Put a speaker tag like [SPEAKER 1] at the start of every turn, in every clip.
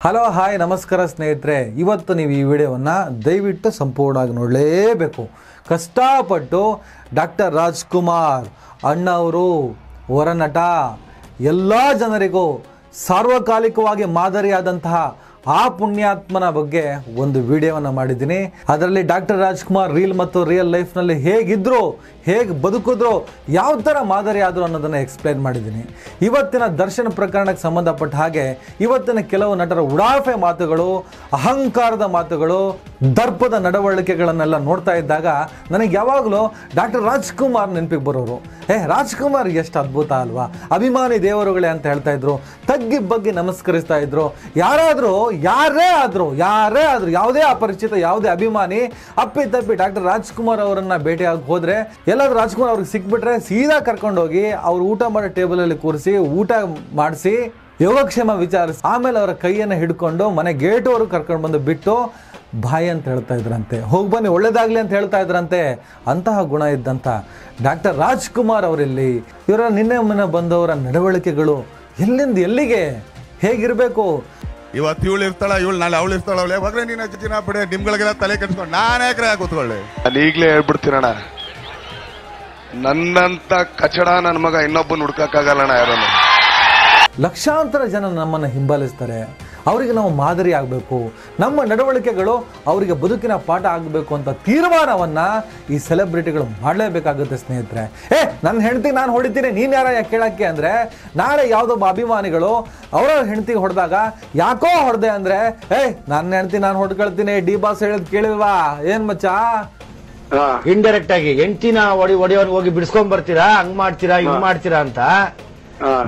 [SPEAKER 1] Hello hi ನಮಸ್ಕಾರ ಸ್ನೇಹಿತರೆ, ಇವತ್ತು ನೀವು ಈ ವಿಡಿಯೋವನ್ನು ದಯವಿಟ್ಟು ಸಂಪೂರ್ಣವಾಗಿ ನೋಡಲೇಬೇಕು. ಕಷ್ಟಪಟ್ಟು ಡಾಕ್ಟರ್ ರಾಜ್ಕುಮಾರ್ ಅಣ್ಣವರು ಹೊರನಟ ಎಲ್ಲ ಜನರಿಗೂ ಸಾರ್ವಕಾಲಿಕವಾಗಿ ಮಾದರಿಯಾದಂತಹ ಆ ಪುಣ್ಯಾತ್ಮನ ಬಗ್ಗೆ ಒಂದು ವಿಡಿಯೋವನ್ನು ಮಾಡಿದ್ದೀನಿ. ಅದರಲ್ಲಿ ಡಾಕ್ಟರ್ ರಾಜ್ಕುಮಾರ್ ರೀಲ್ ಮತ್ತು ರಿಯಲ್ ಲೈಫ್ನಲ್ಲಿ ಹೇಗಿದ್ರು, ಹೇಗೆ ಬದುಕಿದ್ರು, ಯಾವ ಥರ ಮಾದರಿ ಆದರು ಅನ್ನೋದನ್ನು ಎಕ್ಸ್ಪ್ಲೈನ್ ಮಾಡಿದ್ದೀನಿ. ಇವತ್ತಿನ ದರ್ಶನ ಪ್ರಕರಣಕ್ಕೆ ಸಂಬಂಧಪಟ್ಟ ಹಾಗೆ ಇವತ್ತಿನ ಕೆಲವು ನಟರ ಉಡಾಫೆ ಮಾತುಗಳು, ಅಹಂಕಾರದ ಮಾತುಗಳು, ದರ್ಪದ ನಡವಳಿಕೆಗಳನ್ನೆಲ್ಲ ನೋಡ್ತಾ ಇದ್ದಾಗ ನನಗೆ ಯಾವಾಗಲೂ ಡಾಕ್ಟರ್ ರಾಜ್ಕುಮಾರ್ ನೆನಪಿಗೆ ಬರೋರು. ರಾಜ್ಕುಮಾರ್ ಎಷ್ಟು ಅದ್ಭುತ ಅಲ್ವಾ, ಅಭಿಮಾನಿ ದೇವರುಗಳೇ ಅಂತ ಹೇಳ್ತಾ ಇದ್ರು, ತಗ್ಗಿ ಬಗ್ಗೆ ನಮಸ್ಕರಿಸ್ತಾ ಇದ್ರು. ಯಾರೇ ಆದರೂ ಯಾವುದೇ ಅಪರಿಚಿತ, ಯಾವುದೇ ಅಭಿಮಾನಿ ಅಪ್ಪಿತಪ್ಪಿ ಡಾಕ್ಟರ್ ರಾಜ್ಕುಮಾರ್ ಅವರನ್ನ ಭೇಟಿಯಾಗಿ ಹೋದ್ರೆ, ಎಲ್ಲಾದ್ರೂ ರಾಜ್ಕುಮಾರ್ ಅವ್ರಿಗೆ ಸಿಕ್ಬಿಟ್ರೆ ಸೀದಾ ಕರ್ಕೊಂಡೋಗಿ ಅವ್ರು ಊಟ ಮಾಡೋ ಟೇಬಲಲ್ಲಿ ಕೂರಿಸಿ ಊಟ ಮಾಡಿಸಿ ಯೋಗಕ್ಷೇಮ ವಿಚಾರಿಸಿ ಆಮೇಲೆ ಅವರ ಕೈಯನ್ನು ಹಿಡ್ಕೊಂಡು ಮನೆ ಗೇಟ್ವರೆಗೂ ಕರ್ಕೊಂಡು ಬಂದು ಬಿಟ್ಟು ಬಾಯಿ ಅಂತ ಹೇಳ್ತಾ ಇದ್ರಂತೆ, ಹೋಗಿ ಬನ್ನಿ ಒಳ್ಳೇದಾಗ್ಲಿ ಅಂತ ಹೇಳ್ತಾ ಇದ್ರಂತೆ. ಅಂತಹ ಗುಣ ಇದ್ದಂಥ ಡಾಕ್ಟರ್ ರಾಜ್ಕುಮಾರ್ ಅವರಲ್ಲಿ ಇವರ ನಿನ್ನೆ ಮೊನ್ನೆ ಬಂದವರ ನಡವಳಿಕೆಗಳು ಎಲ್ಲಿಂದ ಎಲ್ಲಿಗೆ ಹೇಗಿರಬೇಕು.
[SPEAKER 2] ಇವತ್ತು ಇವಳು ಇರ್ತಾಳ, ಇವಳು ನಾಳೆ ಅವಳು ಇರ್ತಾಳ, ಅವಳು ಯಾವಾಗ್ಲೇ ನೀನು ಚಿನ್ನ ಬಿಡಿ, ನಿಮ್ಗಳಿಗೆಲ್ಲ ತಲೆ ಕೆಡ್ಸ್ಕೊಂಡು ನಾನು ಯಾಕ್ರೆ ಕೂತ್ಕೊಳ್ಳಿ.
[SPEAKER 3] ನಾನು ಈಗಲೇ ಹೇಳ್ಬಿಡ್ತೀನಣ್ಣ, ನನ್ನಂತ ಕಚಡ ನನ್ನ ಮಗ ಇನ್ನೊಬ್ಬನ ಹುಡ್ಕಕ್ಕಾಗಲ್ಲಣ್ಣ. ಯಾರನ್ನು
[SPEAKER 1] ಲಕ್ಷಾಂತರ ಜನ ನಮ್ಮನ್ನು ಹಿಂಬಾಲಿಸ್ತಾರೆ, ಅವರಿಗೆ ನಾವು ಮಾದರಿ ಆಗಬೇಕು, ನಮ್ಮ ನಡವಳಿಕೆಗಳು ಅವರಿಗೆ ಬದುಕಿನ ಪಾಠ ಆಗಬೇಕು ಅಂತ ತೀರ್ಮಾನವನ್ನು ಈ ಸೆಲೆಬ್ರಿಟಿಗಳು ಮಾಡಲೇಬೇಕಾಗುತ್ತೆ ಸ್ನೇಹಿತರೆ. ನನ್ನ ಹೆಂಡತಿ ನಾನು ಹೊಡಿತೀನಿ, ನೀನು ಯಾರ ಕೇಳಕ್ಕೆ ಅಂದರೆ, ನಾಳೆ ಯಾವುದೊಬ್ಬ ಅಭಿಮಾನಿಗಳು ಅವರ ಹೆಂಡತಿಗೆ ಹೊಡೆದಾಗ ಯಾಕೋ ಹೊಡೆದೆ ಅಂದರೆ, ನನ್ನ ಹೆಂಡತಿ ನಾನು ಹೊಡ್ಕೊಳ್ತೀನಿ, ಡಿ ಬಾಸ್ ಹೇಳೋದು ಕೇಳಿಲ್ವಾ ಏನ್ ಮಚ್ಚ,
[SPEAKER 4] ಇಂಡೈರೆಕ್ಟ್ ಆಗಿ ಹೆಂಡತಿನ ಒಡೆಯೋನ್ ಹೋಗಿ ಬಿಡಿಸ್ಕೊಂಡ್ ಬರ್ತೀರಾ, ಹಂಗ್ ಮಾಡ್ತೀರಾ ಹಿಂಗ್ ಮಾಡ್ತೀರಾ ಅಂತ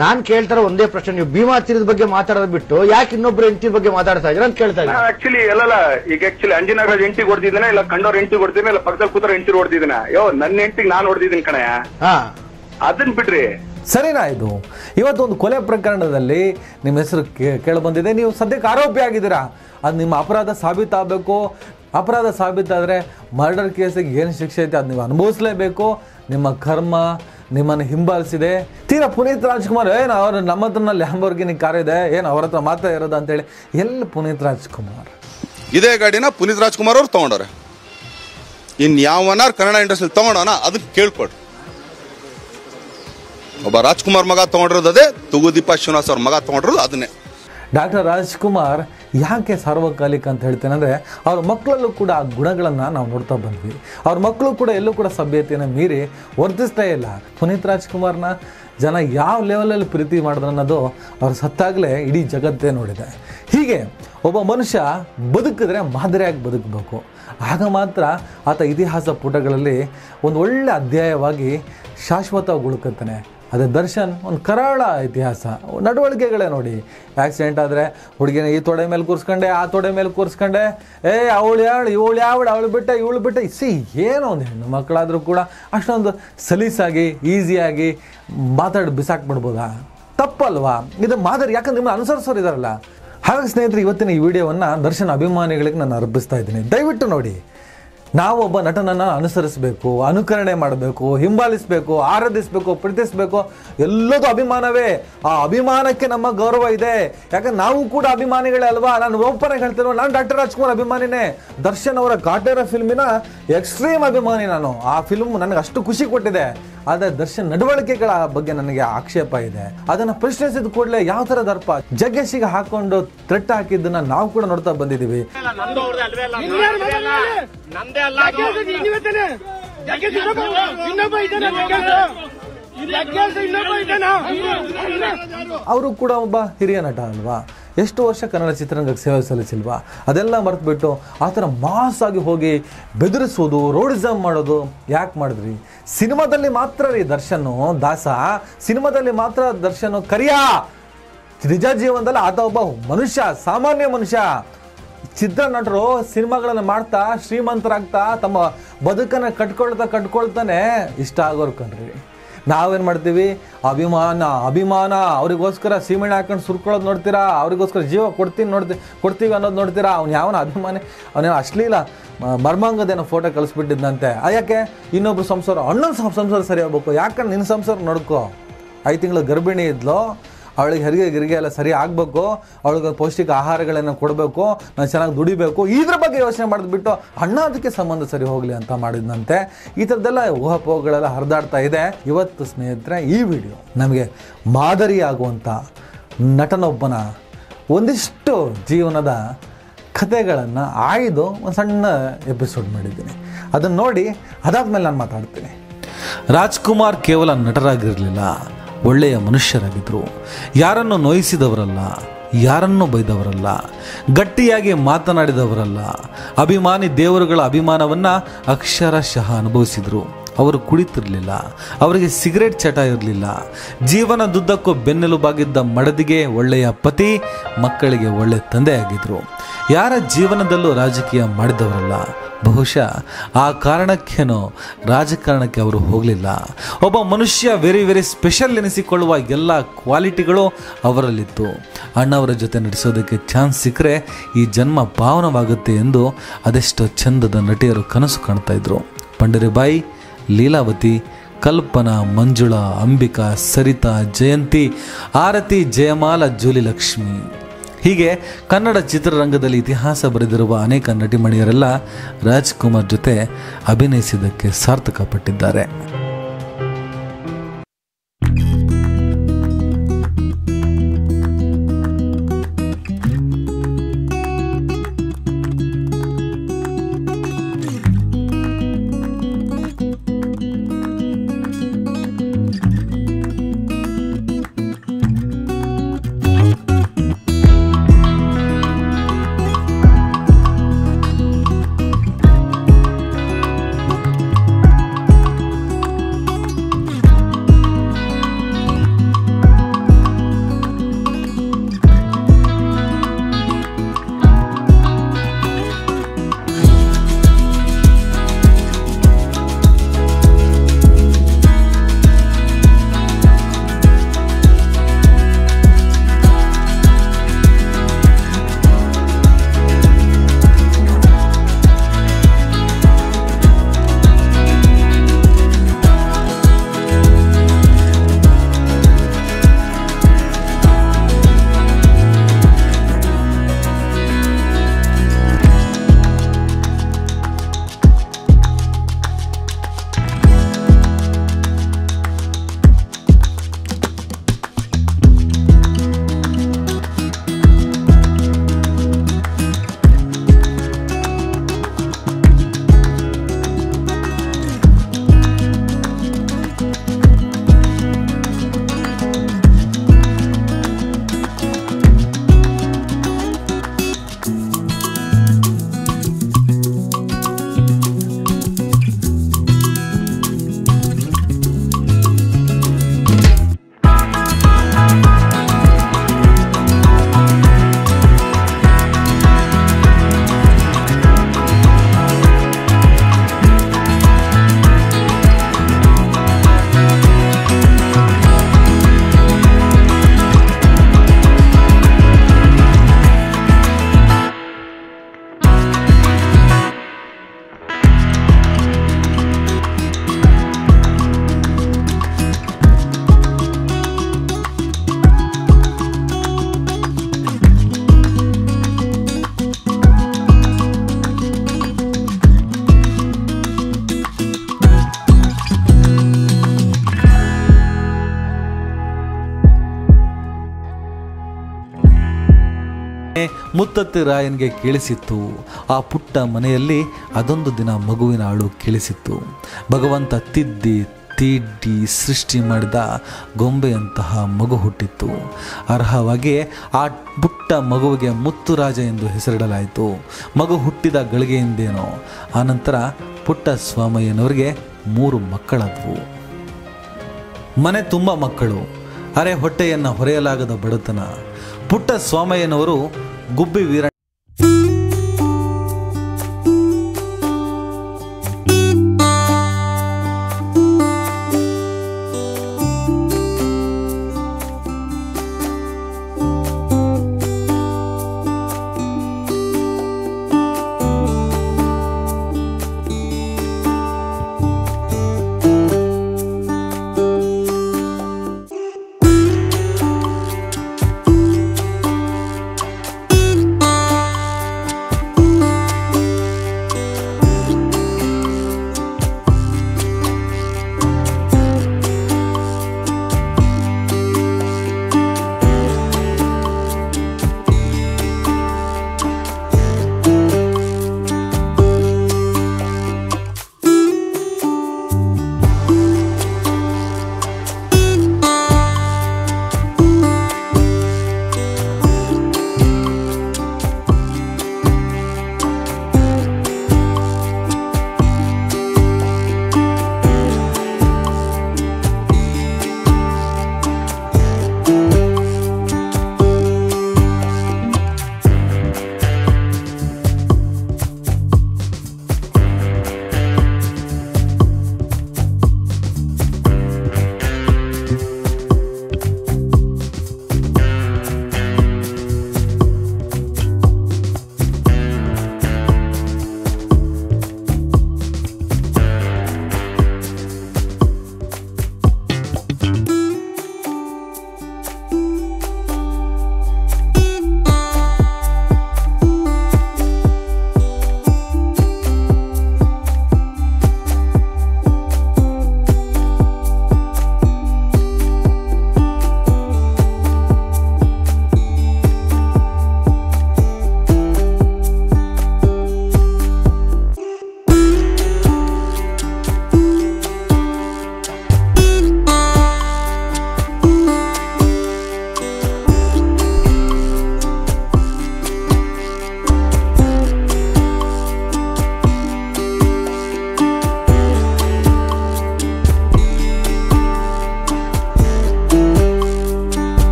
[SPEAKER 4] ನಾನ್ ಕೇಳ್ತಾರ ಒಂದೇ ಪ್ರಶ್ನೆ. ನೀವು ಭೀಮಾ ತೀರದ ಬಗ್ಗೆ ಮಾತಾಡೋದ್ ಬಿಟ್ಟು ಯಾಕೆ ಇನ್ನೊಬ್ರು ಹೆಂಡತಿ ಬಗ್ಗೆ ಮಾತಾಡ್ತಾ ಇದ್ರ ಅಂತ ಕೇಳ್ತಾ ಇದ್ದೀನಿ.
[SPEAKER 5] ಆಕ್ಚುಲಿ ಎಲ್ಲಲ್ಲ, ಈಗ ಆಕ್ಚುಲಿ ಅಂಜನಾಗರಾಜ್ ಹೆಂಡತಿ ಹೊಡೆದಿದ್ದಾನೆ, ಇಲ್ಲ ಕಂಡೋರ್ ಹೆಂಡತಿ ಹೊಡೆದಿದ್ದಾನೆ, ಇಲ್ಲ ಪಕ್ಕದಲ್ಲಿ ಕೂತರ ಹೆಂಡತಿ ಹೊಡೆದಿದ್ದಾನೆ. ನನ್ನ ಹೆಂಡತಿಗೆ ನಾನು ಹೊಡೆದಿದ್ದೀನಿ ಕಣಯ್ಯ, ಅದನ್ ಬಿಡ್ರಿ.
[SPEAKER 1] ಸರಿನಾ? ಇದು ಇವತ್ತು ಒಂದು ಕೊಲೆ ಪ್ರಕರಣದಲ್ಲಿ ನಿಮ್ಮ ಹೆಸರು ಕೇಳಿ ಬಂದಿದೆ, ನೀವು ಸದ್ಯಕ್ಕೆ ಆರೋಪಿ ಆಗಿದ್ದೀರಾ. ಅದು ನಿಮ್ಮ ಅಪರಾಧ ಸಾಬೀತಾಗಬೇಕು. ಅಪರಾಧ ಸಾಬೀತಾದರೆ ಮರ್ಡರ್ ಕೇಸಿಗೆ ಏನು ಶಿಕ್ಷೆ ಐತೆ ಅದು ನೀವು ಅನುಭವಿಸಲೇಬೇಕು. ನಿಮ್ಮ ಕರ್ಮ ನಿಮ್ಮನ್ನು ಹಿಂಬಾಲಿಸಿದೆ. ತೀರಾ ಪುನೀತ್ ರಾಜ್ಕುಮಾರ್ ಅವ್ರು ನಮ್ಮ ಹತ್ರನ ಲ್ಯಾಂಬೋರ್ಗಿನಿ ಕಾರ್ ಇದೆ, ಏನು ಅವ್ರ ಹತ್ರ ಮಾತ್ರ ಇರೋದು ಅಂತೇಳಿ. ಎಲ್ಲಿ ಪುನೀತ್ ರಾಜ್ಕುಮಾರ್?
[SPEAKER 2] ಇದೇ ಗಾಡಿನ ಪುನೀತ್ ರಾಜ್ಕುಮಾರ್ ಅವ್ರು ತಗೊಂಡವ್ರೆ. ಇನ್ ಯಾವನಾರು ಕನ್ನಡ ಇಂಡಸ್ಟ್ರಿ ತಗೊಂಡವನ ಅದಕ್ಕೆ ಕೇಳ್ಕೊಡ್ರಿ. ಒಬ್ಬ ರಾಜ್ಕುಮಾರ್ ಮಗ ತಗೊಂಡಿರೋದು ಅದೇ, ತೂಗುದೀಪ ಶ್ರೀನಿವಾಸ್ ಅವ್ರ ಮಗ ತಗೊಂಡಿರೋದು ಅದನ್ನೇ.
[SPEAKER 1] ಡಾಕ್ಟರ್ ರಾಜ್ಕುಮಾರ್ ಯಾಕೆ ಸಾರ್ವಕಾಲಿಕ ಅಂತ ಹೇಳ್ತೇನೆ ಅಂದರೆ, ಅವ್ರ ಮಕ್ಕಳಲ್ಲೂ ಕೂಡ ಆ ಗುಣಗಳನ್ನು ನಾವು ನೋಡ್ತಾ ಬಂದ್ವಿ. ಅವ್ರ ಮಕ್ಕಳು ಕೂಡ ಎಲ್ಲೂ ಕೂಡ ಸಭ್ಯತೆಯನ್ನು ಮೀರಿ ವರ್ತಿಸ್ತಾ ಇಲ್ಲ. ಪುನೀತ್ ರಾಜ್ಕುಮಾರ್ನ ಜನ ಯಾವ ಲೆವೆಲಲ್ಲಿ ಪ್ರೀತಿ ಮಾಡಿದ್ರು ಅನ್ನೋದು ಅವ್ರು ಸತ್ತಾಗಲೇ ಇಡೀ ಜಗತ್ತೇ ನೋಡಿದೆ. ಹೀಗೆ ಒಬ್ಬ ಮನುಷ್ಯ ಬದುಕಿದ್ರೆ ಮಾದರಿಯಾಗಿ ಬದುಕಬೇಕು, ಆಗ ಮಾತ್ರ ಆತ ಇತಿಹಾಸ ಪುಟಗಳಲ್ಲಿ ಒಂದು ಒಳ್ಳೆ ಅಧ್ಯಾಯವಾಗಿ ಶಾಶ್ವತವಾಗಿ ಉಳ್ಕೊತಾನೆ. ಅದೇ ದರ್ಶನ್ ಒಂದು ಕರಾಳ ಇತಿಹಾಸ. ನಡವಳಿಕೆಗಳೇ ನೋಡಿ, ಆಕ್ಸಿಡೆಂಟ್ ಆದರೆ ಹುಡುಗಿನ ಈ ತೊಡೆ ಮೇಲೆ ಕೂರಿಸ್ಕೊಂಡೆ, ಆ ತೊಡೆ ಮೇಲೆ ಕೂರಿಸ್ಕೊಂಡೆ, ಅವಳು ಬಿಟ್ಟೆ ಏನೋ ಒಂದು ಹೆಣ್ಣು ಮಕ್ಕಳಾದರೂ ಕೂಡ ಅಷ್ಟೊಂದು ಸಲೀಸಾಗಿ ಈಸಿಯಾಗಿ ಮಾತಾಡಿ ಬಿಸಾಕ್ಬಿಡ್ಬೋದಾ? ತಪ್ಪಲ್ವಾ? ಇದು ಮಾದರಿ, ಯಾಕಂದ್ರೆ ನಿಮ್ಮನ್ನು ಅನುಸರಿಸೋರು ಇದಾರಲ್ಲ. ಹಾಗಾಗಿ ಸ್ನೇಹಿತರೆ, ಇವತ್ತಿನ ಈ ವಿಡಿಯೋವನ್ನು ದರ್ಶನ್ ಅಭಿಮಾನಿಗಳಿಗೆ ನಾನು ಅರ್ಪಿಸ್ತಾ ಇದ್ದೀನಿ. ದಯವಿಟ್ಟು ನೋಡಿ, ನಾವು ಒಬ್ಬ ನಟನನ್ನು ಅನುಸರಿಸಬೇಕು, ಅನುಕರಣೆ ಮಾಡಬೇಕು, ಹಿಂಬಾಲಿಸಬೇಕು, ಆರಾಧಿಸಬೇಕು, ಪ್ರೀತಿಸಬೇಕು. ಎಲ್ಲದೂ ಅಭಿಮಾನವೇ. ಆ ಅಭಿಮಾನಕ್ಕೆ ನಮ್ಮ ಗೌರವ ಇದೆ, ಯಾಕಂದ್ರೆ ನಾವು ಕೂಡ ಅಭಿಮಾನಿಗಳೇ ಅಲ್ವಾ. ನಾನು ಓಪನ್ ಆಗಿ ಹೇಳ್ತೇನೆ, ನಾನು ಡಾಕ್ಟರ್ ರಾಜ್ಕುಮಾರ್ ಅಭಿಮಾನಿನೇ. ದರ್ಶನ್ ಅವರ ಕಾಟೇರ ಫಿಲ್ಮಿನ ಎಕ್ಸ್ಟ್ರೀಮ್ ಅಭಿಮಾನಿ ನಾನು. ಆ ಫಿಲ್ಮ್ ನನಗೆ ಅಷ್ಟು ಖುಷಿ ಕೊಟ್ಟಿದೆ. ಆದರೆ ದರ್ಶನ್ ನಡವಳಿಕೆಗಳ ಬಗ್ಗೆ ನನಗೆ ಆಕ್ಷೇಪ ಇದೆ. ಅದನ್ನು ಪ್ರಶ್ನಿಸಿದ ಕೂಡಲೇ ಯಾವ ಥರ ದರ್ಪ ಜಗ್ಗೇಶಿಗೆ ಹಾಕೊಂಡು ಥ್ರೆಟ್ ಹಾಕಿದ್ದನ್ನ ನಾವು ಕೂಡ ನೋಡ್ತಾ ಬಂದಿದ್ದೀವಿ. ಅವರು ಕೂಡ ಒಬ್ಬ ಹಿರಿಯ ನಟ ಅಲ್ವಾ, ಎಷ್ಟು ವರ್ಷ ಕನ್ನಡ ಚಿತ್ರರಂಗಕ್ಕೆ ಸೇವೆ ಸಲ್ಲಿಸಿಲ್ವಾ? ಅದೆಲ್ಲ ಮರೆತುಬಿಟ್ಟು ಆ ಥರ ಮಾಸ್ ಆಗಿ ಹೋಗಿ ಬೆದರಿಸೋದು, ರೋಡಿಸಮ್ ಮಾಡೋದು ಯಾಕೆ ಮಾಡಿದ್ರಿ? ಸಿನಿಮಾದಲ್ಲಿ ಮಾತ್ರ ರೀ ದರ್ಶನ್ ದಾಸ, ಸಿನಿಮಾದಲ್ಲಿ ಮಾತ್ರ ದರ್ಶನ್ ಕರಿಯ. ನಿಜ ಜೀವನದಲ್ಲಿ ಆತ ಒಬ್ಬ ಮನುಷ್ಯ, ಸಾಮಾನ್ಯ ಮನುಷ್ಯ. ಚಿತ್ರ ನಟರು ಸಿನಿಮಾಗಳನ್ನು ಮಾಡ್ತಾ ಶ್ರೀಮಂತರಾಗ್ತಾ ತಮ್ಮ ಬದುಕನ್ನು ಕಟ್ಕೊಳ್ತಾನೆ ಇಷ್ಟ ಆಗೋರು ಕಣ್ರಿ. ನಾವೇನು ಮಾಡ್ತೀವಿ? ಅಭಿಮಾನ ಅವರಿಗೋಸ್ಕರ ಸೀಮೆಣ್ಣೆ ಹಾಕೊಂಡು ಸುರ್ಕೊಳ್ಳೋದು ನೋಡ್ತೀರಾ, ಅವರಿಗೋಸ್ಕರ ಜೀವ ಕೊಡ್ತೀವಿ ಅನ್ನೋದು ನೋಡ್ತೀರಾ. ಅವ್ನು ಯಾವನ ಅಭಿಮಾನಿ, ಅವನೇನೋ ಅಶ್ಲೀಲ ಮರ್ಮಾಂಗದೇನೋ ಫೋಟೋ ಕಳಿಸ್ಬಿಟ್ಟಿದ್ದಂತೆ. ಯಾಕೆ? ಇನ್ನೊಬ್ರು ಸಂಸಾರ, ಅಣ್ಣನ ಸಂಸಾರ ಸರಿ ಹೋಗ್ಬೇಕು. ಯಾಕಂದ್ರೆ ನಿನ್ನ ಸಂಸಾರ ನೋಡ್ಕೋ. 5 ತಿಂಗಳ ಗರ್ಭಿಣಿ ಇದ್ಲು, ಅವಳಿಗೆ ಹೆರಿಗೆ ಎಲ್ಲ ಸರಿ ಆಗಬೇಕು, ಅವಳಿಗೆ ಪೌಷ್ಟಿಕ ಆಹಾರಗಳನ್ನು ಕೊಡಬೇಕು, ನಾನು ಚೆನ್ನಾಗಿ ದುಡಿಬೇಕು, ಇದ್ರ ಬಗ್ಗೆ ಯೋಚನೆ ಮಾಡಿದ್ಬಿಟ್ಟು ಅಣ್ಣ ಅದಕ್ಕೆ ಸಂಬಂಧ ಸರಿ ಹೋಗಲಿ ಅಂತ ಮಾಡಿದಂತೆ ಈ ಥರದ್ದೆಲ್ಲ ಊಹಾಪೋಹಗಳೆಲ್ಲ ಹರಿದಾಡ್ತಾ ಇದೆ. ಇವತ್ತು ಸ್ನೇಹಿತರೆ ಈ ವಿಡಿಯೋ ನಮಗೆ ಮಾದರಿಯಾಗುವಂಥ ನಟನೊಬ್ಬನ ಒಂದಿಷ್ಟು ಜೀವನದ ಕಥೆಗಳನ್ನು ಆಯ್ದು ಒಂದು ಸಣ್ಣ ಎಪಿಸೋಡ್ ಮಾಡಿದ್ದೀನಿ. ಅದನ್ನು ನೋಡಿ ಅದಾದ್ಮೇಲೆ ನಾನು ಮಾತಾಡ್ತೀನಿ. ರಾಜ್ಕುಮಾರ್ ಕೇವಲ ನಟರಾಗಿರಲಿಲ್ಲ, ಒಳ್ಳೆಯ ಮನುಷ್ಯರಾಗಿದ್ದರು. ಯಾರನ್ನು ನೋಯಿಸಿದವರಲ್ಲ, ಯಾರನ್ನು ಬೈದವರಲ್ಲ, ಗಟ್ಟಿಯಾಗಿ ಮಾತನಾಡಿದವರಲ್ಲ. ಅಭಿಮಾನಿ ದೇವರುಗಳ ಅಭಿಮಾನವನ್ನು ಅಕ್ಷರಶಃ ಅನುಭವಿಸಿದರು. ಅವರು ಕುಡಿತಿರಲಿಲ್ಲ, ಅವರಿಗೆ ಸಿಗರೇಟ್ ಚಟ ಇರಲಿಲ್ಲ. ಜೀವನದುದ್ದಕ್ಕೂ ಬೆನ್ನೆಲುಬಾಗಿದ್ದ ಮಡದಿಗೆ ಒಳ್ಳೆಯ ಪತಿ, ಮಕ್ಕಳಿಗೆ ಒಳ್ಳೆಯ ತಂದೆಯಾಗಿದ್ದರು. ಯಾರ ಜೀವನದಲ್ಲೂ ರಾಜಕೀಯ ಮಾಡಿದವರಲ್ಲ. ಬಹುಶಃ ಆ ಕಾರಣಕ್ಕೇನೋ ರಾಜಕಾರಣಕ್ಕೆ ಅವರು ಹೋಗಲಿಲ್ಲ. ಒಬ್ಬ ಮನುಷ್ಯ ವೆರಿ ಸ್ಪೆಷಲ್ ಎನಿಸಿಕೊಳ್ಳುವ ಎಲ್ಲ ಕ್ವಾಲಿಟಿಗಳು ಅವರಲ್ಲಿತ್ತು. ಅಣ್ಣವರ ಜೊತೆ ನಡೆಸೋದಕ್ಕೆ ಚಾನ್ಸ್ ಸಿಕ್ಕರೆ ಈ ಜನ್ಮ ಪಾವನವಾಗುತ್ತೆ ಎಂದು ಅದೆಷ್ಟೋ ಚಂದದ ನಟಿಯರು ಕನಸು ಕಾಣ್ತಾ ಇದ್ರು. ಪಂಡರಿಬಾಯಿ, ಲೀಲಾವತಿ, ಕಲ್ಪನಾ, ಮಂಜುಳಾ, ಅಂಬಿಕಾ, ಸರಿತಾ, ಜಯಂತಿ, ಆರತಿ, ಜಯಮಾಲ, ಜೂಲಿ ಲಕ್ಷ್ಮಿ, ಹೀಗೆ ಕನ್ನಡ ಚಿತ್ರರಂಗದಲ್ಲಿ ಇತಿಹಾಸ ಬರೆದಿರುವ ಅನೇಕ ನಟಿಮಣಿಯರೆಲ್ಲ ರಾಜ್ಕುಮಾರ್ ಜೊತೆ ಅಭಿನಯಿಸಿದ್ದಕ್ಕೆ ಸಾರ್ಥಕ ಪಟ್ಟಿದ್ದಾರೆ. ಮುತ್ತತ್ತಿ ರಾಯನ್ಗೆ ಕೇಳಿಸಿತ್ತು. ಆ ಪುಟ್ಟ ಮನೆಯಲ್ಲಿ ಅದೊಂದು ದಿನ ಮಗುವಿನ ಅಳು ಕೇಳಿಸಿತ್ತು. ಭಗವಂತ ತಿದ್ದಿ ತೀಡಿ ಸೃಷ್ಟಿ ಮಾಡಿದ ಗೊಂಬೆಯಂತಹ ಮಗು ಹುಟ್ಟಿತ್ತು. ಅರ್ಹವಾಗಿ ಆ ಪುಟ್ಟ ಮಗುವಿಗೆ ಮುತ್ತುರಾಜ ಎಂದು ಹೆಸರಿಡಲಾಯಿತು. ಮಗು ಹುಟ್ಟಿದ ಗಳಿಗೆಯಿಂದೇನೋ ಆನಂತರ ಪುಟ್ಟ ಸ್ವಾಮಯ್ಯನವರಿಗೆ 3 ಮಕ್ಕಳಾದವು. ಮನೆ ತುಂಬ ಮಕ್ಕಳು, ಅರೆ ಹೊಟ್ಟೆಯನ್ನು ಹೊರೆಯಲಾಗದ ಬಡತನ. ಪುಟ್ಟ ಸ್ವಾಮಯ್ಯನವರು ಗುಬ್ಬಿ ವೀರ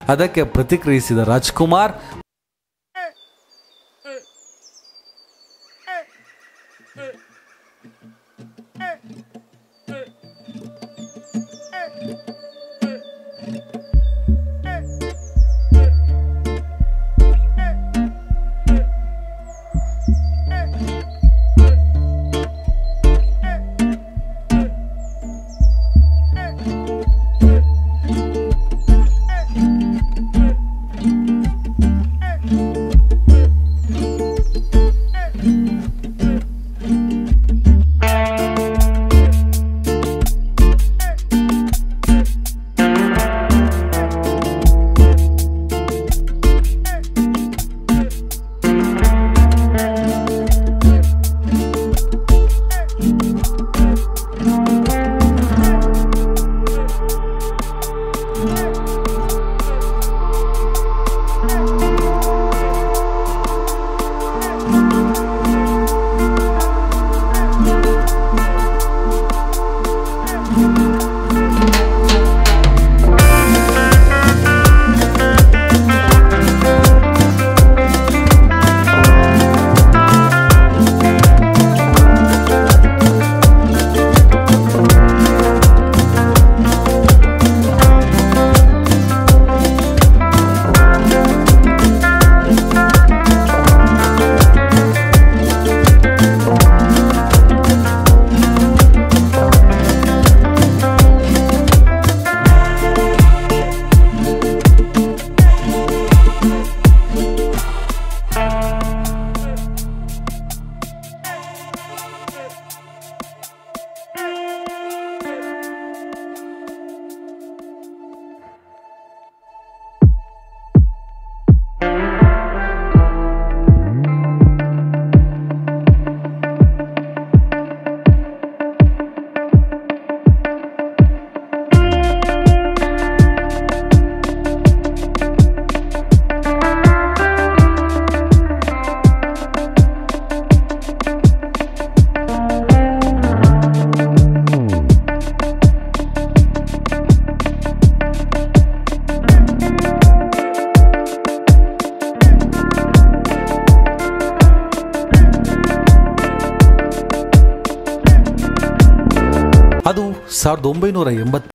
[SPEAKER 1] ಅದಕ್ಕೆ ಪ್ರತಿಕ್ರಿಯಿಸಿದ ರಾಜ್ಕುಮಾರ್, ಅದು 1980.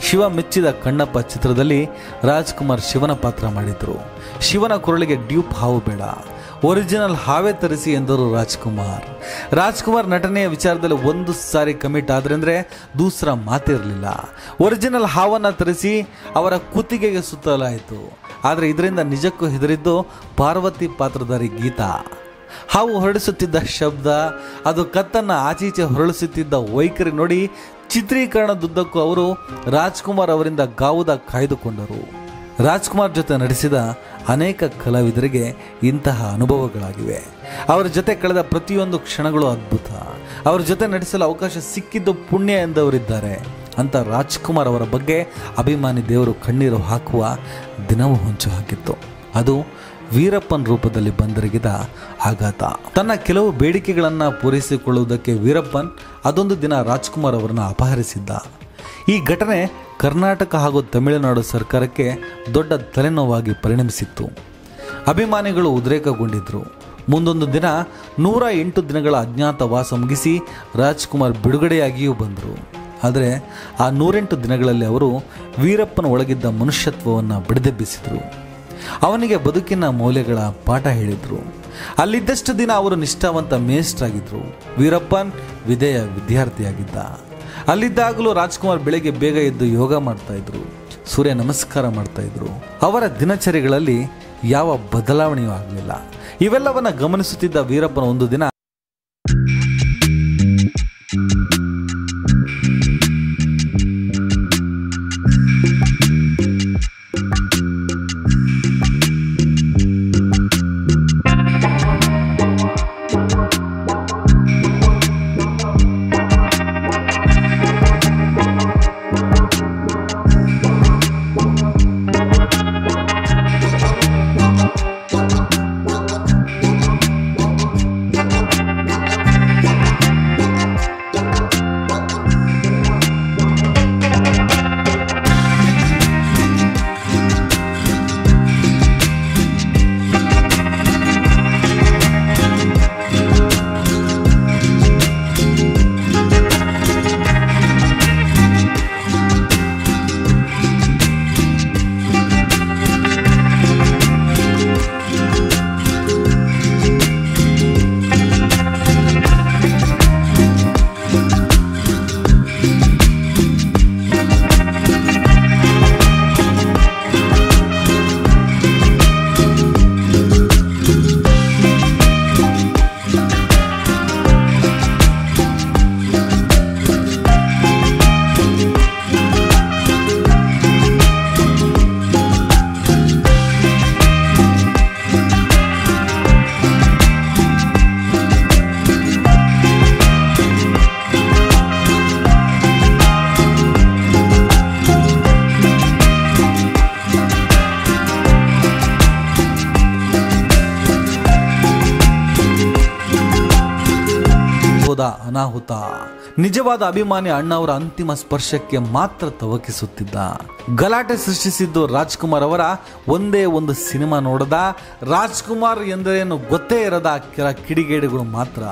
[SPEAKER 1] ಶಿವ ಮೆಚ್ಚಿದ ಕಣ್ಣಪ್ಪ ಚಿತ್ರದಲ್ಲಿ ರಾಜ್ಕುಮಾರ್ ಶಿವನ ಪಾತ್ರ ಮಾಡಿದ್ರು. ಶಿವನ ಕೊರಳಿಗೆ ಡ್ಯೂಪ್ ಹಾವು ಬೇಡ, ಒರಿಜಿನಲ್ ಹಾವೇ ತರಿಸಿ ಎಂದರು ರಾಜ್ಕುಮಾರ್ ನಟನೆಯ ವಿಚಾರದಲ್ಲಿ ಒಂದು ಸಾರಿ ಕಮಿಟ್ ಆದ್ರೆಂದ್ರೆ ದೂಸರ ಮಾತಿರಲಿಲ್ಲ. ಒರಿಜಿನಲ್ ಹಾವನ್ನ ತರಿಸಿ ಅವರ ಕುತ್ತಿಗೆಗೆ ಸುತ್ತಲಾಯಿತು. ಆದರೆ ಇದರಿಂದ ನಿಜಕ್ಕೂ ಹೆದರಿದ್ದು ಪಾರ್ವತಿ ಪಾತ್ರಧಾರಿ ಗೀತಾ. ಹಾವು ಹೊರಡಿಸುತ್ತಿದ್ದ ಶಬ್ದ, ಅದು ಕತ್ತನ್ನು ಆಚೀಚೆ ಹೊರಳಿಸುತ್ತಿದ್ದ ವೈಖರಿ ನೋಡಿ ಚಿತ್ರೀಕರಣದುದ್ದಕ್ಕೂ ಅವರು ರಾಜ್ಕುಮಾರ್ ಅವರಿಂದ ಗಾವುದ ಕಾಯ್ದುಕೊಂಡರು. ರಾಜ್ಕುಮಾರ್ ಜೊತೆ ನಡೆಸಿದ ಅನೇಕ ಕಲಾವಿದರಿಗೆ ಇಂತಹ ಅನುಭವಗಳಾಗಿವೆ. ಅವರ ಜೊತೆ ಕಳೆದ ಪ್ರತಿಯೊಂದು ಕ್ಷಣಗಳು ಅದ್ಭುತ. ಅವರ ಜೊತೆ ನಡೆಸಲು ಅವಕಾಶ ಸಿಕ್ಕಿದ್ದು ಪುಣ್ಯ ಎಂದವರಿದ್ದಾರೆ ಅಂತ ರಾಜ್ಕುಮಾರ್ ಅವರ ಬಗ್ಗೆ ಅಭಿಮಾನಿ ದೇವರು ಕಣ್ಣೀರು ಹಾಕುವ ದಿನವೂ ಹೊಂಚು ಹಾಕಿತ್ತು. ಅದು ವೀರಪ್ಪನ್ ರೂಪದಲ್ಲಿ ಬಂದೆರಗಿದ ಆಘಾತ. ತನ್ನ ಕೆಲವು ಬೇಡಿಕೆಗಳನ್ನು ಪೂರೈಸಿಕೊಳ್ಳುವುದಕ್ಕೆ ವೀರಪ್ಪನ್ ಅದೊಂದು ದಿನ ರಾಜ್ಕುಮಾರ್ ಅವರನ್ನು ಅಪಹರಿಸಿದ್ದ. ಈ ಘಟನೆ ಕರ್ನಾಟಕ ಹಾಗೂ ತಮಿಳುನಾಡು ಸರ್ಕಾರಕ್ಕೆ ದೊಡ್ಡ ತಲೆನೋವಾಗಿ ಪರಿಣಮಿಸಿತ್ತು. ಅಭಿಮಾನಿಗಳು ಉದ್ರೇಕಗೊಂಡಿದ್ದರು. ಮುಂದೊಂದು ದಿನ 108 ದಿನಗಳ ಅಜ್ಞಾತವಾಸ ಮುಗಿಸಿ ರಾಜ್ಕುಮಾರ್ ಬಿಡುಗಡೆಯಾಗಿಯೂ ಬಂದರು. ಆದರೆ ಆ 108 ದಿನಗಳಲ್ಲಿ ಅವರು ವೀರಪ್ಪನ ಒಳಗಿದ್ದ ಮನುಷ್ಯತ್ವವನ್ನು ಬಡಿದೆಬ್ಬಿಸಿದರು. ಅವನಿಗೆ ಬದುಕಿನ ಮೌಲ್ಯಗಳ ಪಾಠ ಹೇಳಿದರು. ಅಲ್ಲಿದ್ದಷ್ಟು ದಿನ ಅವರು ನಿಷ್ಠಾವಂತ ಮೇಷ್ಟ್ರಾಗಿದ್ದರು. ವೀರಪ್ಪನ್ ವಿಧೇಯ ವಿದ್ಯಾರ್ಥಿಯಾಗಿದ್ದ. ಅಲ್ಲಿದ್ದಾಗಲೂ ರಾಜ್ಕುಮಾರ್ ಬೆಳಗ್ಗೆ ಬೇಗ ಎದ್ದು ಯೋಗ ಮಾಡ್ತಾ ಇದ್ರು, ಸೂರ್ಯ ನಮಸ್ಕಾರ ಮಾಡ್ತಾ ಇದ್ರು. ಅವರ ದಿನಚರಿಗಳಲ್ಲಿ ಯಾವ ಬದಲಾವಣೆಯೂ ಆಗಲಿಲ್ಲ. ಇವೆಲ್ಲವನ್ನ ಗಮನಿಸುತ್ತಿದ್ದ ವೀರಪ್ಪನ ಒಂದು ದಿನ ಅನಾಹುತ. ನಿಜವಾದ ಅಭಿಮಾನಿ ಅಣ್ಣವರ ಅಂತಿಮ ಸ್ಪರ್ಶಕ್ಕೆ ಮಾತ್ರ ತವಕಿಸುತ್ತಿದ್ದ. ಗಲಾಟೆ ಸೃಷ್ಟಿಸಿದ್ದು ರಾಜ್ಕುಮಾರ್ ಅವರ ಒಂದೇ ಒಂದು ಸಿನಿಮಾ ನೋಡದ, ರಾಜ್ಕುಮಾರ್ ಎಂದರೇನು ಗೊತ್ತೇ ಇರದ ಕೆಲ ಕಿಡಿಗೇಡಿಗಳು ಮಾತ್ರ.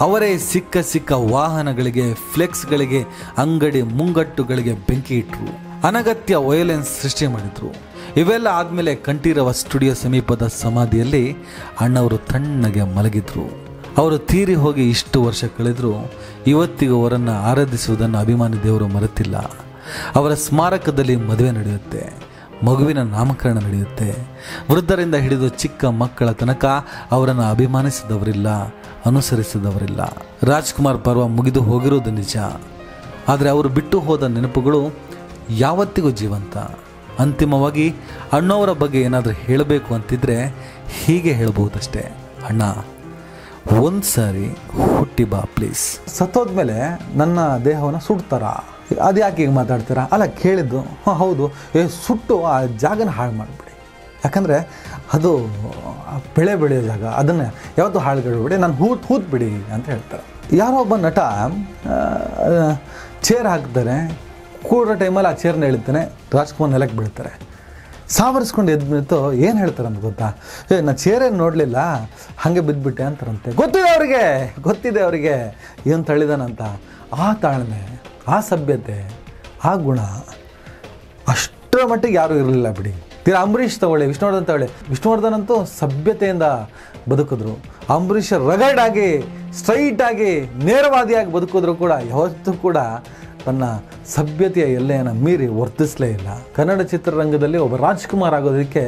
[SPEAKER 1] ಅವರೇ ಸಿಕ್ಕ ವಾಹನಗಳಿಗೆ, ಫ್ಲೆಕ್ಸ್ಗಳಿಗೆ, ಅಂಗಡಿ ಮುಂಗಟ್ಟುಗಳಿಗೆ ಬೆಂಕಿ ಇಟ್ಟರು. ಅನಗತ್ಯ ವಯೋಲೆನ್ಸ್ ಸೃಷ್ಟಿ ಮಾಡಿದ್ರು. ಇವೆಲ್ಲ ಆದ್ಮೇಲೆ ಕಂಠೀರವ ಸ್ಟುಡಿಯೋ ಸಮೀಪದ ಸಮಾಧಿಯಲ್ಲಿ ಅಣ್ಣವರು ತಣ್ಣಗೆ ಮಲಗಿದ್ರು. ಅವರು ತೀರಿ ಹೋಗಿ ಇಷ್ಟು ವರ್ಷ ಕಳೆದರೂ ಇವತ್ತಿಗೂ ಅವರನ್ನು ಆರಾಧಿಸುವುದನ್ನು ಅಭಿಮಾನಿ ದೇವರು ಮರೆತಿಲ್ಲ. ಅವರ ಸ್ಮಾರಕದಲ್ಲಿ ಮದುವೆ ನಡೆಯುತ್ತೆ, ಮಗುವಿನ ನಾಮಕರಣ ನಡೆಯುತ್ತೆ. ವೃದ್ಧರಿಂದ ಹಿಡಿದು ಚಿಕ್ಕ ಮಕ್ಕಳ ತನಕ ಅವರನ್ನು ಅಭಿಮಾನಿಸಿದವರಿಲ್ಲ, ಅನುಸರಿಸಿದವರಿಲ್ಲ. ರಾಜ್ಕುಮಾರ್ ಪರ್ವ ಮುಗಿದು ಹೋಗಿರುವುದು ನಿಜ, ಆದರೆ ಅವರು ಬಿಟ್ಟು ಹೋದ ನೆನಪುಗಳು ಯಾವತ್ತಿಗೂ ಜೀವಂತ. ಅಂತಿಮವಾಗಿ ಅಣ್ಣವರ ಬಗ್ಗೆ ಏನಾದರೂ ಹೇಳಬೇಕು ಅಂತಿದ್ರೆ ಹೀಗೆ ಹೇಳಬಹುದಷ್ಟೇ, ಅಣ್ಣ ಒಂದು ಸಾರಿ ಹುಟ್ಟಿ ಬಾ ಪ್ಲೀಸ್. ಸತ್ತೋದ್ಮೇಲೆ ನನ್ನ ದೇಹವನ್ನು ಸುಡ್ತಾರ, ಅದು ಯಾಕೆ ಈಗ ಮಾತಾಡ್ತೀರಾ? ಅಲ್ಲ ಕೇಳಿದ್ದು, ಹೌದು, ಸುಟ್ಟು ಆ ಜಾಗನ ಹಾಳು ಮಾಡಿಬಿಡಿ, ಯಾಕಂದರೆ ಅದು ಬೆಳೆ ಬೆಳೆಯೋ ಜಾಗ, ಅದನ್ನು ಯಾವತ್ತೂ ಹಾಳುಗಡಬೇಡಿ, ನಾನು ಹೂತ್ಬಿಡಿ ಅಂತ ಹೇಳ್ತಾರೆ. ಯಾರೋ ಒಬ್ಬ ನಟ ಚೇರ್ ಹಾಕ್ತಾರೆ, ಕೂಡೋ ಟೈಮಲ್ಲಿ ಆ ಚೇರ್ನ ಎಳಿತಾನೆ, ರಾಜ್ಕುಮಾರ್ ನೆಲಕ್ಕೆ ಬೀಳ್ತಾರೆ. ಸಾವರಿಸ್ಕೊಂಡು ಎದ್ದು ನಿಂತು ಏನು ಹೇಳ್ತಾರೆ ಅಂತ ಗೊತ್ತಾ? ನಾನು ಚೇರೇನು ನೋಡಲಿಲ್ಲ, ಹಾಗೆ ಬಿದ್ದುಬಿಟ್ಟೆ ಅಂತಾರಂತೆ. ಗೊತ್ತಿದೆ ಅವರಿಗೆ ಏನು ತಳ್ಳಿದಾನಂತ. ಆ ತಾಳ್ಮೆ, ಆ ಸಭ್ಯತೆ, ಆ ಗುಣ ಅಷ್ಟರ ಮಟ್ಟಿಗೆ ಯಾರೂ ಇರಲಿಲ್ಲ ಬಿಡಿ. ತೀರಾ ಅಂಬರೀಷ್ ತಗೊಳ್ಳಿ, ವಿಷ್ಣುವರ್ಧನ್ ತಗೊಳ್ಳಿ. ವಿಷ್ಣುವರ್ಧನ್ ಅಂತೂ ಸಭ್ಯತೆಯಿಂದ ಬದುಕಿದ್ರು. ಅಂಬರೀಷ್ ರಗಡ್ ಆಗಿ, ಸ್ಟ್ರೈಟ್ ಆಗಿ, ನೇರವಾದಿಯಾಗಿ ಬದುಕಿದ್ರು ಕೂಡ ಯಾವತ್ತೂ ಕೂಡ ತನ್ನ ಸಭ್ಯತೆಯ ಎಲ್ಲೆಯನ್ನು ಮೀರಿ ವರ್ತಿಸಲೇ ಇಲ್ಲ. ಕನ್ನಡ ಚಿತ್ರರಂಗದಲ್ಲಿ ಒಬ್ಬ ರಾಜ್ಕುಮಾರ್ ಆಗೋದಕ್ಕೆ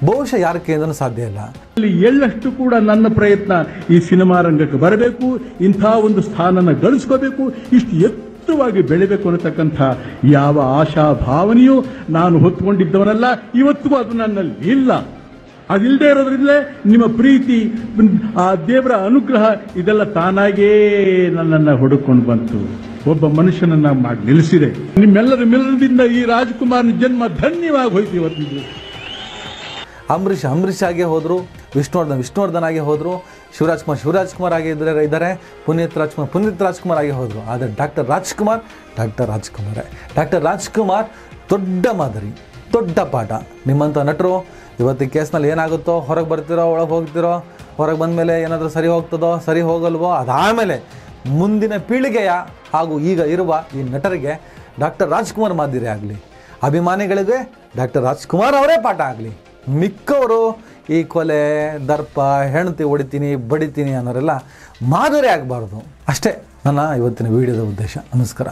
[SPEAKER 1] ಬಹುಶಃ ಯಾರ ಕೈಯಿಂದನೂ ಸಾಧ್ಯ ಇಲ್ಲ.
[SPEAKER 6] ಅಲ್ಲಿ ಎಳ್ಳಷ್ಟು ಕೂಡ ನನ್ನ ಪ್ರಯತ್ನ ಈ ಸಿನಿಮಾ ರಂಗಕ್ಕೆ ಬರಬೇಕು, ಇಂಥ ಒಂದು ಸ್ಥಾನನ ಗಳಿಸ್ಕೋಬೇಕು, ಇಷ್ಟು ಎತ್ತರವಾಗಿ ಬೆಳಿಬೇಕು ಅನ್ನತಕ್ಕಂಥ ಯಾವ ಆಶಾ ಭಾವನೆಯೂ ನಾನು ಹೊತ್ತುಕೊಂಡಿದ್ದವನಲ್ಲ. ಇವತ್ತಿಗೂ ಅದು ನನ್ನಲ್ಲಿ ಇಲ್ಲ. ಅದಿಲ್ಲದೆ ಇರೋದ್ರಿಂದಲೇ ನಿಮ್ಮ ಪ್ರೀತಿ, ಆ ದೇವರ ಅನುಗ್ರಹ ಇದೆಲ್ಲ ತಾನಾಗೇ ನನ್ನನ್ನು ಹುಡುಕೊಂಡು ಬಂತು, ಒಬ್ಬ ಮನುಷ್ಯನನ್ನ ಮಾಡಿ ನಿಲ್ಲಿಸಿದೆ. ನಿಮ್ಮೆಲ್ಲರ ಮಿಲನದಿಂದ ಈ ರಾಜ್ಕುಮಾರ್ನ ಜನ್ಮ ಧನ್ಯವಾಗಿ ಹೋಯ್ತು ಇವತ್ತಿದ್ದು.
[SPEAKER 1] ಅಂಬರೀಷ್ ಆಗೇ ಹೋದರು, ವಿಷ್ಣುವರ್ಧನ್ ಆಗೇ ಹೋದರು, ಶಿವರಾಜ್ಕುಮಾರ್ ಇದ್ದಾರೆ, ಪುನೀತ್ ರಾಜ್ಕುಮಾರ್ ಆಗೇ ಹೋದರು. ಆದರೆ ಡಾಕ್ಟರ್ ರಾಜ್ಕುಮಾರ್ ದೊಡ್ಡ ಮಾದರಿ, ದೊಡ್ಡ ಪಾಠ. ನಿಮ್ಮಂಥ ನಟರು ಇವತ್ತು ಕೇಸ್ನಲ್ಲಿ ಏನಾಗುತ್ತೋ, ಹೊರಗೆ ಬರ್ತಿರೋ, ಒಳಗೆ ಹೋಗ್ತಿರೋ, ಹೊರಗೆ ಬಂದ ಮೇಲೆ ಏನಾದರೂ ಸರಿ ಹೋಗ್ತದೋ, ಸರಿ ಹೋಗಲ್ವೋ, ಅದಾದಮೇಲೆ ಮುಂದಿನ ಪೀಳಿಗೆಯ ಹಾಗೂ ಈಗ ಇರುವ ಈ ನಟರಿಗೆ ಡಾಕ್ಟರ್ ರಾಜ್ಕುಮಾರ್ ಮಾದರಿ ಆಗಲಿ, ಅಭಿಮಾನಿಗಳಿಗೆ ಡಾಕ್ಟರ್ ರಾಜ್ಕುಮಾರ್ ಅವರೇ ಪಾಠ ಆಗಲಿ. ಮಿಕ್ಕವರು ಈ ಕೊಲೆ, ದರ್ಪ, ಹೆಂಡತಿ ಹೊಡಿತೀನಿ, ಬಡಿತೀನಿ ಅನ್ನೋರೆಲ್ಲ ಮಾದರಿ ಆಗಬಾರ್ದು. ಅಷ್ಟೇ ನನ್ನ ಇವತ್ತಿನ ವಿಡಿಯೋದ ಉದ್ದೇಶ. ನಮಸ್ಕಾರ.